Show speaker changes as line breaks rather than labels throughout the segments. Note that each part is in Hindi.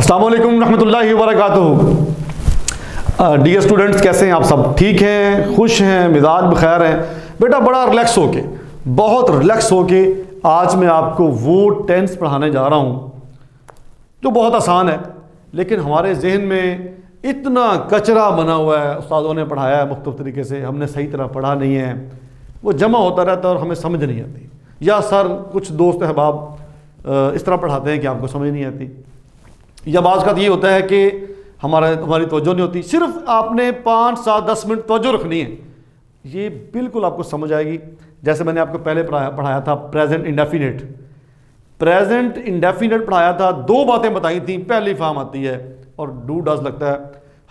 अस्सलाम वालेकुम रहमतुल्लाहि व बरकातुहू। डियर स्टूडेंट्स, कैसे हैं आप सब? ठीक हैं, खुश हैं, मिजाज बखैर हैं? बेटा बड़ा रिलैक्स होके, बहुत रिलैक्स होके आज मैं आपको वो टेंस पढ़ाने जा रहा हूँ जो बहुत आसान है, लेकिन हमारे जहन में इतना कचरा बना हुआ है। उस्तादों ने पढ़ाया है मुख्तलिफ तरीके से, हमने सही तरह पढ़ा नहीं है, वो जमा होता रहता है और हमें समझ नहीं आती, या सर कुछ दोस्त अहबाब इस तरह पढ़ाते हैं कि आपको समझ नहीं आती, या बाज़ का ये होता है कि हमारी तवज्जो नहीं होती। सिर्फ आपने 5, 7, 10 मिनट तवज्जो रखनी है, ये बिल्कुल आपको समझ आएगी। जैसे मैंने आपको पहले पढ़ाया था प्रेजेंट इंडेफिनिट, प्रेजेंट इंडेफिनिट पढ़ाया था, 2 बातें बताई थी। पहली फॉर्म आती है और डू डज लगता है।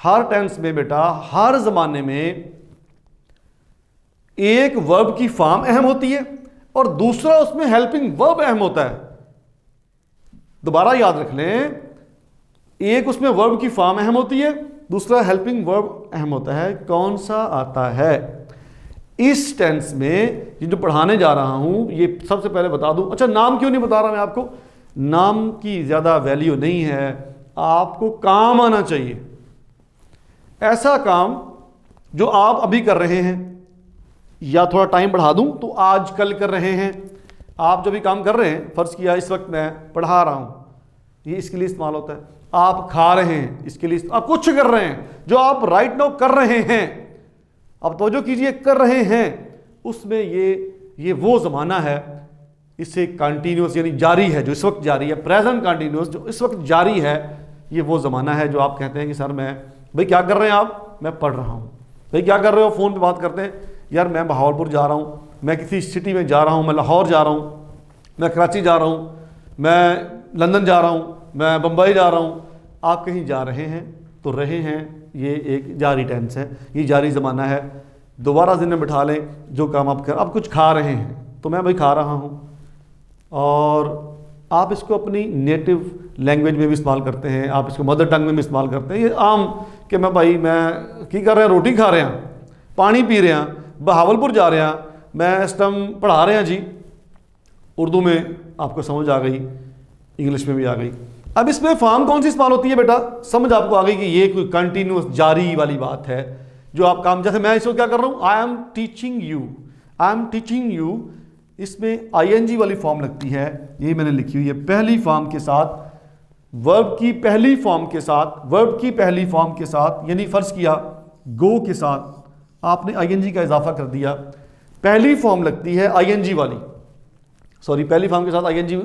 हर टेंस में बेटा, हर ज़माने में एक वर्ब की फॉर्म अहम होती है और दूसरा उसमें हेल्पिंग वर्ब अहम होता है। दोबारा याद रख लें, एक उसमें वर्ब की फॉर्म अहम होती है, दूसरा हेल्पिंग वर्ब अहम होता है। कौन सा आता है इस टेंस में? ये जो पढ़ाने जा रहा हूं, ये सबसे पहले बता दूं। अच्छा, नाम क्यों नहीं बता रहा मैं आपको? नाम की ज़्यादा वैल्यू नहीं है, आपको काम आना चाहिए। ऐसा काम जो आप अभी कर रहे हैं, या थोड़ा टाइम बढ़ा दूं तो आज कल कर रहे हैं। आप जो भी काम कर रहे हैं, फ़र्ज़ किया इस वक्त मैं पढ़ा रहा हूं, ये इसके लिए इस्तेमाल होता है। आप खा रहे हैं, इसके लिए। आप कुछ कर रहे हैं, जो आप राइट नाउ कर रहे हैं, अब तवज्जो कीजिए, कर रहे हैं, उसमें ये वो ज़माना है, इससे कंटिन्यूस यानी जारी है, जो इस वक्त जारी है। प्रेजेंट कंटिन्यूस जो इस वक्त जारी है, ये वो ज़माना है जो आप कहते हैं कि सर मैं, भाई क्या कर रहे हैं आप? मैं पढ़ रहा हूँ। भाई क्या कर रहे हो? फ़ोन पे बात करते हैं। यार मैं बहावलपुर जा रहा हूँ, मैं किसी सिटी में जा रहा हूँ, मैं लाहौर जा रहा हूँ, मैं कराची जा रहा हूँ, मैं लंदन जा रहा हूँ, मैं बम्बई जा रहा हूँ। आप कहीं जा रहे हैं तो रहे हैं, ये एक जारी टेंस है, ये जारी ज़माना है। दोबारा ज़हन में बिठा लें, जो काम आप कर, आप कुछ खा रहे हैं तो मैं भाई खा रहा हूँ, और आप इसको अपनी नेटिव लैंग्वेज में भी इस्तेमाल करते हैं, आप इसको मदर टंग में भी इस्तेमाल करते हैं। ये आम कि मैं भाई मैं की कर रहे हैं, रोटी खा रहे हैं, पानी पी रहे हैं, बहावलपुर जा रहे हैं, मैं इस टाइम पढ़ा रहे हैं जी। उर्दू में आपको समझ आ गई, इंग्लिश में भी आ गई। अब इसमें फॉर्म कौन सी इस्तेमाल होती है बेटा? समझ आपको आ गई कि ये कोई कंटिन्यूस जारी वाली बात है, जो आप काम, जैसे मैं इसको क्या कर रहा हूँ, I am teaching you, I am teaching you, इसमें आईएनजी वाली फॉर्म लगती है, ये मैंने लिखी हुई है। पहली फॉर्म के साथ, वर्ब की पहली फॉर्म के साथ, वर्ब की पहली फॉर्म के साथ, यानी फ़र्ज़ किया गो के साथ आपने आईएनजी का इजाफा कर दिया। पहली फॉर्म लगती है आईएनजी वाली, सॉरी, पहली फॉर्म के साथ आईएनजी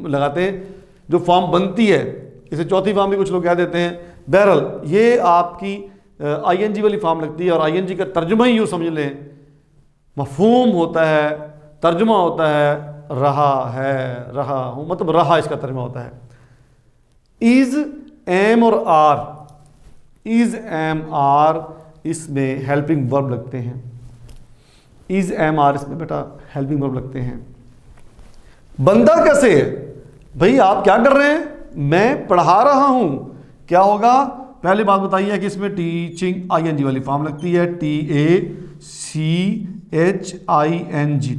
लगाते हैं। जो फॉर्म बनती है, इसे चौथी फॉर्म भी कुछ लोग कह देते हैं। बहरहाल ये आपकी आईएनजी वाली फॉर्म लगती है, और आईएनजी का तर्जुमा ही यूँ समझ लें, मफहूम होता है, तर्जुमा होता है रहा है, रहा हूँ, मतलब रहा इसका तर्जुमा होता है। इज़, एम और आर, इज़, एम, आर इसमें हेल्पिंग वर्ब लगते हैं। इज़, एम, आर इसमें बेटा हेल्पिंग वर्ब लगते हैं। बंदा कैसे है भाई? आप क्या कर रहे हैं? मैं पढ़ा रहा हूं। क्या होगा? पहली बात बताइए कि इसमें टीचिंग आईएनजी वाली फॉर्म लगती है, TACHING,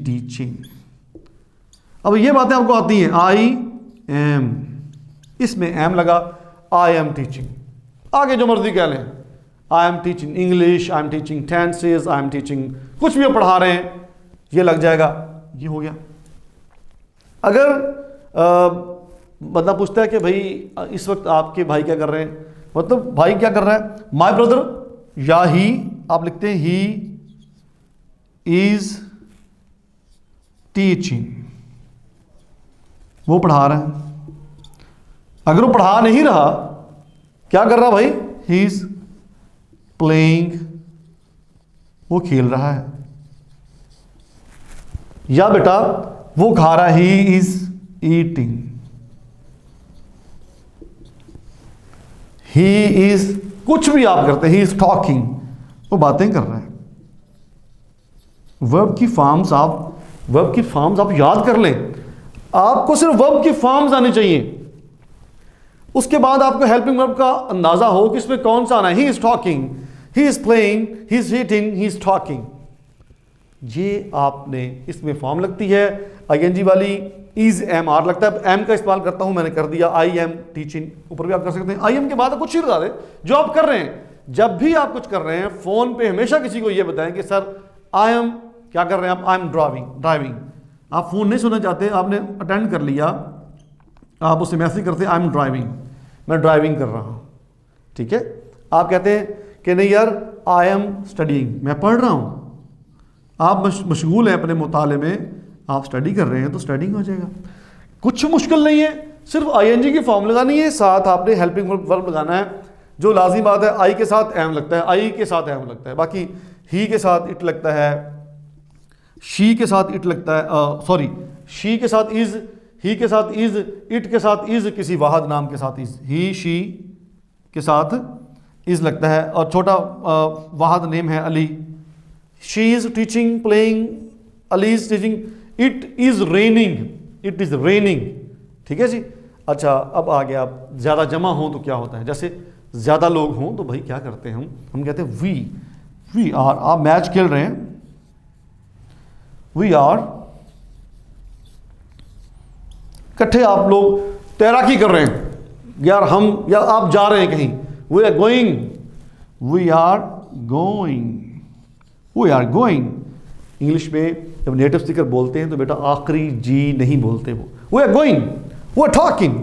टीचिंग। अब ये बातें आपको आती हैं, आई एम, इसमें एम लगा, आई एम टीचिंग। आगे जो मर्जी कह लें, I am teaching English, I am teaching tenses, I am teaching, कुछ भी आप पढ़ा रहे हैं, ये लग जाएगा, ये हो गया। अगर बंदा पूछता है कि भाई इस वक्त आपके भाई क्या कर रहे हैं, मतलब भाई क्या कर रहा है, माय ब्रदर, या ही आप लिखते हैं ही इज टीचिंग, वो पढ़ा रहा है। अगर वो पढ़ा नहीं रहा, क्या कर रहा भाई? ही इज प्लेइंग, वो खेल रहा है। या बेटा वो खा रहा है, he is eating, he is, कुछ भी आप करते हैं, ही इज टॉकिंग, वो बातें कर रहा है। वर्ब की फॉर्म्स आप याद कर लें। आपको सिर्फ वर्ब की फॉर्म्स आनी चाहिए, उसके बाद आपको हेल्पिंग वर्ब का अंदाजा हो कि इसमें कौन सा आना है। He is talking, he is playing, he is eating, he is talking, ये आपने, इसमें फॉर्म लगती है। आईएनजी वाली इज एम आर लगता है, एम का इस्तेमाल करता हूं, मैंने कर दिया आई एम टीचिंग, ऊपर भी आप कर सकते हैं। आई एम के बाद कुछ ही बता दें जो आप कर रहे हैं। जब भी आप कुछ कर रहे हैं फोन पे हमेशा किसी को यह बताएं कि सर आई एम, क्या कर रहे हैं आप, आई एम ड्राइविंग। आप फोन नहीं सुनना चाहते, आपने अटेंड कर लिया, आप उससे मैसेज करते हैं आई एम ड्राइविंग, मैं ड्राइविंग कर रहा हूं, ठीक है। आप कहते हैं कि नहीं यार आई एम स्टडीइंग, मैं पढ़ रहा हूं। आप मशगूल हैं अपने मुताले में, आप स्टडी कर रहे हैं तो स्टडिंग हो जाएगा। कुछ मुश्किल नहीं है, सिर्फ आईएनजी की फॉर्म लगानी है, साथ आपने हेल्पिंग वर्ब लगाना है। जो लाजिमी बात है आई के साथ एम लगता है, आई के साथ एम लगता है, बाकी ही के साथ इट लगता है, शी के साथ इट लगता है, सॉरी शी के साथ इज, ही के साथ इज, इट के साथ इज, किसी वाहद नाम के साथ इज, ही शी के साथ इज लगता है, और छोटा वाहद नेम है Ali. She is teaching playing, Ali is teaching, it is raining, ठीक है जी। अच्छा अब आ गया, ज़्यादा जमा हो तो क्या होता है, जैसे ज़्यादा लोग हों तो भाई क्या करते हैं हम कहते हैं वी आर। आप मैच खेल रहे हैं, वी आर, इकट्ठे आप लोग तैराकी कर रहे हैं यार, हम या आप जा रहे हैं कहीं, वी आर गोइंग। इंग्लिश में जब नेटिव स्पीकर बोलते हैं तो बेटा आखिरी जी नहीं बोलते, वो we are going, we are talking,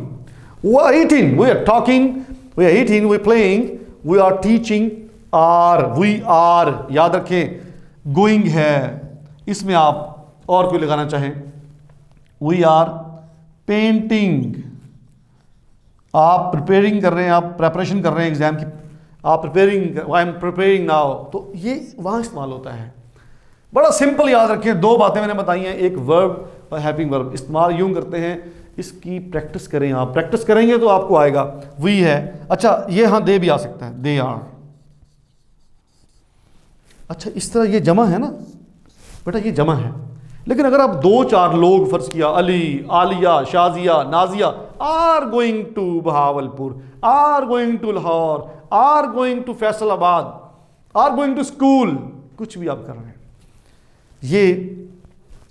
we are eating, we are talking, we are eating, we are playing, we are teaching, are, we are. याद रखें गोइंग है, इसमें आप और कोई लगाना चाहें, वी आर पेंटिंग, आप प्रिपेयरिंग कर रहे हैं, आप प्रेपरेशन कर रहे हैं एग्जाम की, आप preparing, I am preparing now, तो ये वहां इस्तेमाल होता है। बड़ा सिंपल याद रखें, दो बातें मैंने बताई हैं, एक वर्ब और हेल्पिंग वर्ब। इस्तेमाल यूं करते हैं, इसकी प्रैक्टिस करें, आप प्रैक्टिस करेंगे तो आपको आएगा। वी है, अच्छा ये हाँ दे भी आ सकता है, दे आर। अच्छा इस तरह ये जमा है ना बेटा, ये जमा है, लेकिन अगर आप दो चार लोग फर्ज किया, Ali, Aliya, Shazia, Nazia, are going to Bahawalpur, are going to Lahore, are going to Faisalabad, are going to school, कुछ भी आप कर रहे हैं, ये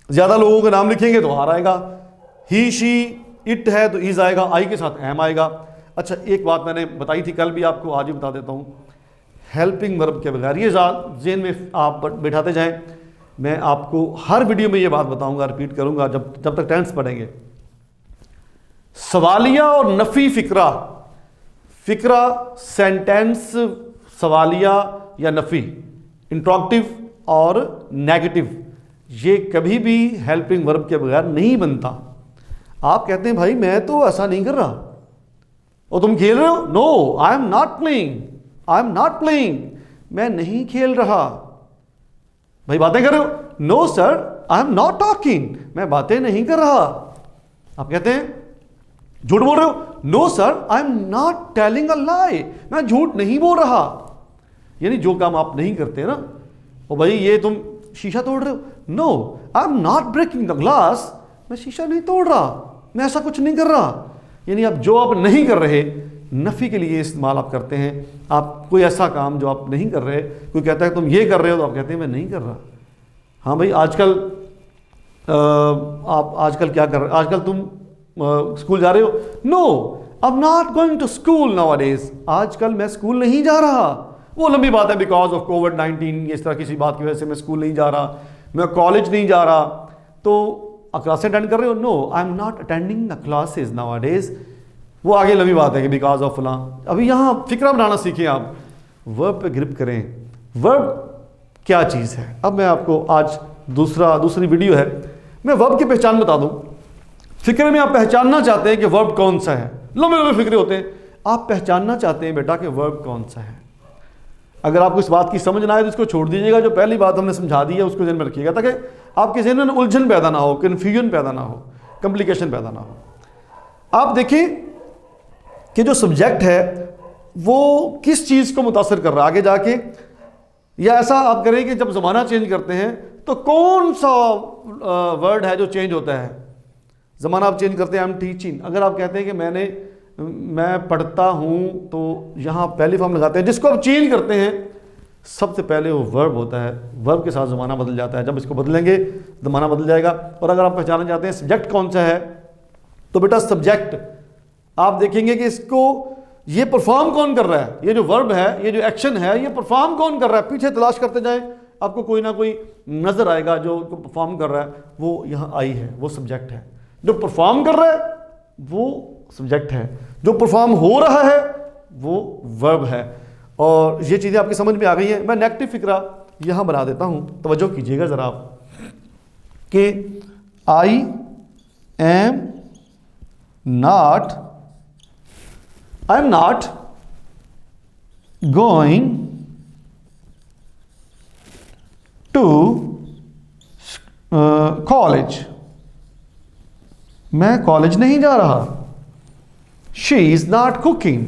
ज्यादा लोगों के नाम लिखेंगे तो आर आएगा, ही शी इट है तो इज आएगा, आई के साथ एम आएगा। अच्छा एक बात मैंने बताई थी कल भी, आपको आज ही बता देता हूं, हेल्पिंग वर्ब के बगैर, ये जेन में आप बैठाते जाएं, मैं आपको हर वीडियो में ये बात बताऊंगा, रिपीट करूंगा जब तक टेंस पढ़ेंगे। सवालिया और नफी फिक्रा, फिक्रा सेंटेंस सवालिया या नफी, इंट्रोगेटिव और नेगेटिव, ये कभी भी हेल्पिंग वर्ब के बगैर नहीं बनता। आप कहते हैं भाई मैं तो ऐसा नहीं कर रहा, और तुम खेल रहे हो, no I am not playing, मैं नहीं खेल रहा। भाई बातें कर रहे हो, no sir I am not talking, मैं बातें नहीं कर रहा। आप कहते हैं झूठ बोल रहे हो, no sir I am not telling a lie, मैं झूठ नहीं बोल रहा। यानी जो काम आप नहीं करते ना, ओ भाई ये तुम शीशा तोड़ रहे हो, no I am not breaking the glass, मैं शीशा नहीं तोड़ रहा, मैं ऐसा कुछ नहीं कर रहा। यानी आप जो आप नहीं कर रहे, नफी के लिए इस्तेमाल आप करते हैं। आप कोई ऐसा काम जो आप नहीं कर रहे, कोई कहता है तुम ये कर रहे हो, तो आप कहते हैं मैं नहीं कर रहा। हाँ भाई आजकल आप आजकल क्या कर रहे हो, आजकल तुम स्कूल जा रहे हो, no I am not going to school nowadays, आजकल मैं स्कूल नहीं जा रहा। वो लंबी बात है, बिकॉज ऑफ कोविड-19, इस तरह किसी बात की वजह से मैं स्कूल नहीं जा रहा, मैं कॉलेज नहीं जा रहा। तो क्लासें अटेंड कर रहे हो, no I am not attending the classes nowadays. वो आगे लंबी बात है कि बिकॉज ऑफ फलां। अभी यहाँ फिक्रा बनाना सीखें, आप वर्ब पे ग्रिप करें, वर्ब क्या चीज़ है। अब मैं आपको आज दूसरी वीडियो है, मैं वर्ब की पहचान बता दूं। फिक्रे में आप पहचानना चाहते हैं कि वर्ब कौन सा है, लंबे लंबे फिक्रे होते हैं, आप पहचानना चाहते हैं बेटा कि वर्ब कौन सा है। अगर आपको इस बात की समझ ना आए तो इसको छोड़ दीजिएगा, जो पहली बात हमने समझा दी है उसको ध्यान में रखिएगा, ताकि आपके ज़हन में उलझन पैदा ना हो, कन्फ्यूजन पैदा ना हो, कॉम्प्लिकेशन पैदा ना हो। आप देखें कि जो सब्जेक्ट है वो किस चीज़ को मुतासर कर रहा है आगे जाके, या ऐसा आप करें कि जब ज़माना चेंज करते हैं तो कौन सा वर्ड है जो चेंज होता है। ज़माना आप चेंज करते हैं, आई एम टीचिंग, अगर आप कहते हैं कि मैं पढ़ता हूँ, तो यहाँ पहली फॉर्म लगाते हैं। जिसको आप चेंज करते हैं सबसे पहले वो वर्ब होता है, वर्ब के साथ ज़माना बदल जाता है। जब इसको बदलेंगे ज़माना बदल जाएगा। और अगर आप पहचानना चाहते हैं सब्जेक्ट कौन सा है, तो बेटा सब्जेक्ट आप देखेंगे कि इसको ये परफॉर्म कौन कर रहा है, ये जो वर्ब है, ये जो एक्शन है, ये परफॉर्म कौन कर रहा है। पीछे तलाश करते जाएं, आपको कोई ना कोई नज़र आएगा जो परफॉर्म कर रहा है, वो यहाँ आई है, वो सब्जेक्ट है। जो परफॉर्म कर रहा है वो सब्जेक्ट है, जो परफॉर्म हो रहा है वो वर्ब है। और ये चीज़ें आपकी समझ में आ गई हैं। मैं नेगेटिव फिक्रा यहाँ बना देता हूँ, तवज्जो कीजिएगा ज़रा आप, कि I am not going to college, मैं कॉलेज नहीं जा रहा। शी इज नॉट कुकिंग,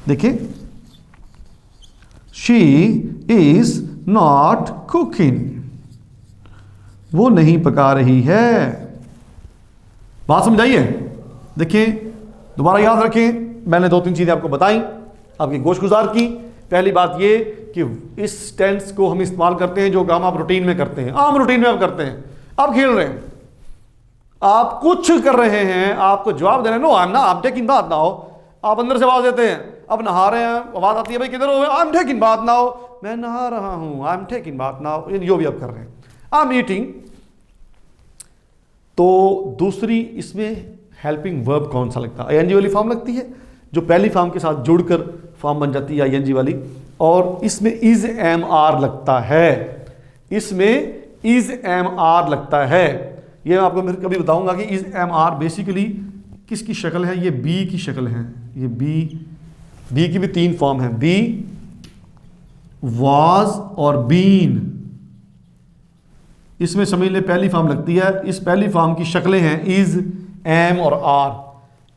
देखिए शी इज नॉट कुकिंग, वो नहीं पका रही है। बात समझाइए। देखिए दोबारा याद रखें, मैंने 2-3 चीज़ें आपको बताई, आपकी गोशगुजार की। पहली बात ये कि इस टेंस को हम इस्तेमाल करते हैं जो काम आप रूटीन में करते हैं, आम रूटीन में आप करते हैं। आप खेल रहे हैं, आप कुछ कर रहे हैं, आपको जवाब दे रहे हैं, no I am not taking बात ना हो। आप अंदर से आवाज देते हैं, अब नहा रहे हैं, आवाज आती है भाई किधर हो, आई एम टेकिंग बात ना हो, मैं नहा रहा हूं, आई एम टेकिंग बात ना हो, यो भी आप कर रहे हैं, आई एम ईटिंग। तो दूसरी इसमें हेल्पिंग वर्ब कौन सा लगता है, आईएनजी वाली फॉर्म लगती है, जो पहली फॉर्म के साथ जुड़कर फॉर्म बन जाती है आईएनजी वाली। और इसमें इज एम आर लगता है, इसमें इज एम आर लगता है। ये मैं आपको फिर कभी बताऊंगा कि इज एम आर बेसिकली किसकी शक्ल है। ये बी की शक्ल है, ये बी की भी 3 फॉर्म है, बी, वाज और बीन। इसमें समझ ले पहली फॉर्म लगती है। इस पहली फॉर्म की शक्लें हैं इज, एम और आर,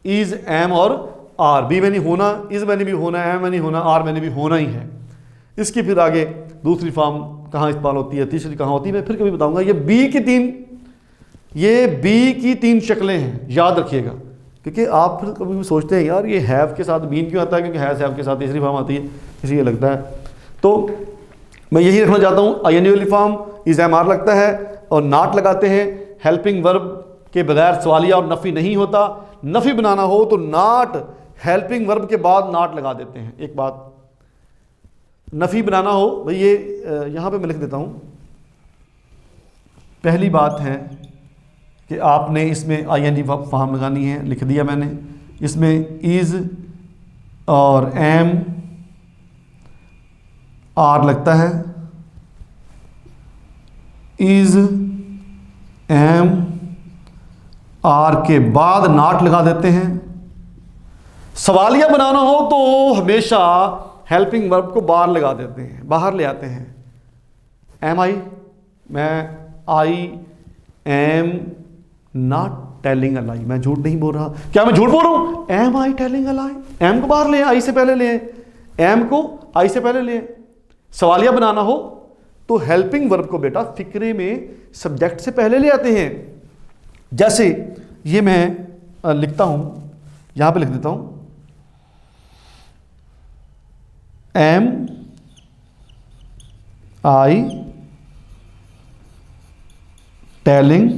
इज, एम और आर। बी में नहीं होना, इज में नहीं भी होना, एम में नहीं होना, आर में नहीं भी होना ही है। इसकी फिर आगे दूसरी फॉर्म कहाँ इस्तेमाल होती है, तीसरी कहाँ होती है, मैं फिर कभी बताऊंगा। ये बी की 3 शक्लें हैं, याद रखिएगा। क्योंकि आप फिर कभी भी सोचते हैं यार ये हैव के साथ बीन क्यों आता है, क्योंकि हैव के साथ तीसरी फॉर्म आती है, इसलिए लगता है। तो मैं यही रखना चाहता हूँ, आईएनजी वाली फॉर्म इज एम आर लगता है और नॉट लगाते हैं। हेल्पिंग वर्ब के बगैर सवालिया और नफ़ी नहीं होता। नफ़ी बनाना हो तो नॉट, हेल्पिंग वर्ब के बाद नॉट लगा देते हैं। एक बात, नफ़ी बनाना हो भाई, ये यहाँ पे मैं लिख देता हूँ। पहली बात है कि आपने इसमें आईएनजी फॉर्म लगानी है, लिख दिया मैंने। इसमें इज और एम आर लगता है, इज एम आर के बाद नॉट लगा देते हैं। सवालिया बनाना हो तो हमेशा हेल्पिंग वर्ब को बाहर लगा देते हैं, बाहर ले आते हैं। एम आई, मैं I am not telling a lie, मैं झूठ नहीं बोल रहा। क्या मैं झूठ बोल रहा हूं? Am I telling a lie, एम को बाहर ले, आई से पहले ले, एम को आई से पहले ले। सवालिया बनाना हो तो हेल्पिंग वर्ब को बेटा फिक्रे में सब्जेक्ट से पहले ले आते हैं। जैसे ये मैं लिखता हूं, यहां पे लिख देता हूं, एम आई टेलिंग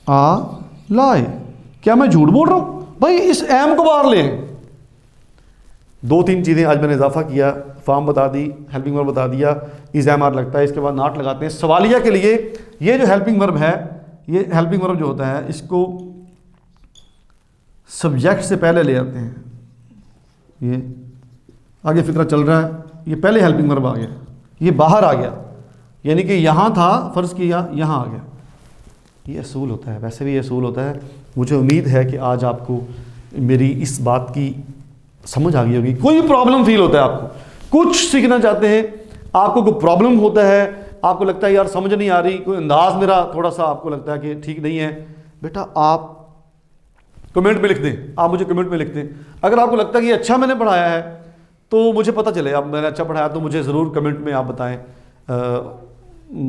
आ लाई, क्या मैं झूठ बोल रहा हूं? भाई इस एम को बाहर ले। 2-3 चीज़ें आज मैंने इजाफा किया, फॉर्म बता दी, हेल्पिंग वर्ब बता दिया, इज एम आर लगता है, इसके बाद नॉट लगाते हैं। सवालिया के लिए ये जो हेल्पिंग वर्ब है, ये हेल्पिंग वर्ब जो होता है इसको सब्जेक्ट से पहले ले आते हैं। ये आगे फिक्रा चल रहा है, ये पहले हेल्पिंग वर्ब आ गया, ये बाहर आ गया, यानी कि यहाँ था, फ़र्ज़ किया यहाँ आ गया। ये असूल होता है, वैसे भी ये असूल होता है। मुझे उम्मीद है कि आज आपको मेरी इस बात की समझ आ गई होगी। कोई प्रॉब्लम फील होता है, आपको कुछ सीखना चाहते हैं, आपको कोई प्रॉब्लम होता है, आपको लगता है यार समझ नहीं आ रही, कोई अंदाज मेरा थोड़ा सा आपको लगता है कि ठीक नहीं है, बेटा आप कमेंट में लिख दें, आप मुझे कमेंट में लिख दें। अगर आपको लगता है कि अच्छा मैंने पढ़ाया है तो मुझे पता चले, अब मैंने अच्छा पढ़ाया तो मुझे ज़रूर कमेंट में आप बताएं,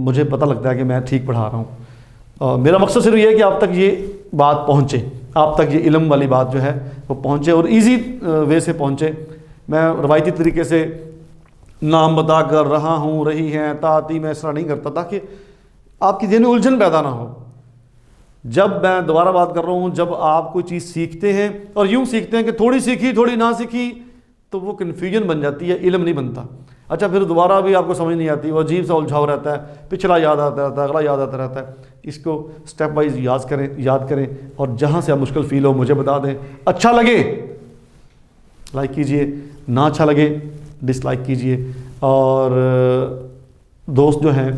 मुझे पता लगता है कि मैं ठीक पढ़ा रहा हूँ। मेरा मकसद सिर्फ ये है कि आप तक ये बात पहुँचे, आप तक ये इल्म वाली बात जो है वो पहुँचे और इजी वे से पहुँचे। मैं रवायती तरीके से नाम बता कर रहा हूँ, रही हैं, ताती, मैं इस तरह नहीं करता ताकि आपकी जेहन में उलझन पैदा ना हो। जब मैं दोबारा बात कर रहा हूँ, जब आप कोई चीज़ सीखते हैं और यूँ सीखते हैं कि थोड़ी सीखी थोड़ी ना सीखी, तो वो कन्फ्यूजन बन जाती है, इल्म नहीं बनता। अच्छा, फिर दोबारा भी आपको समझ नहीं आती, वो अजीब सा उलझाव रहता है, पिछला याद आता रहता है, अगला याद आता रहता है। इसको स्टेप वाइज याद करें और जहाँ से आप मुश्किल फील हो मुझे बता दें। अच्छा लगे लाइक कीजिए, ना अच्छा लगे डिसलाइक कीजिए। और दोस्त जो हैं,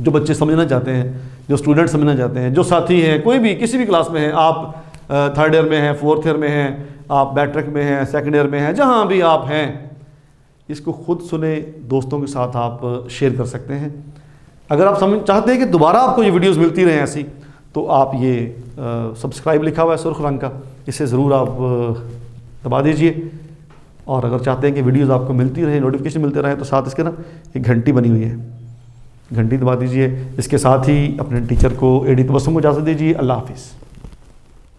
जो बच्चे समझना चाहते हैं, जो स्टूडेंट समझना चाहते हैं, जो साथी हैं, कोई भी किसी भी क्लास में हैं, आप 3rd ईयर में हैं, 4th ईयर में हैं, आप बैट्रिक में हैं, 2nd ईयर में हैं, जहाँ भी आप हैं, इसको खुद सुने, दोस्तों के साथ आप शेयर कर सकते हैं। अगर आप समझ चाहते हैं कि दोबारा आपको ये वीडियोस मिलती रहें ऐसी, तो आप ये सब्सक्राइब लिखा हुआ है सुर्ख रंग का, इसे ज़रूर आप दबा दीजिए। और अगर चाहते हैं कि वीडियोस आपको मिलती रहे, नोटिफिकेशन मिलते रहे, तो साथ इसके ना एक घंटी बनी हुई है, घंटी दबा दीजिए। इसके साथ ही अपने टीचर को एडी तबस्सुम को इजाज़त दीजिए। अल्लाह हाफिज़।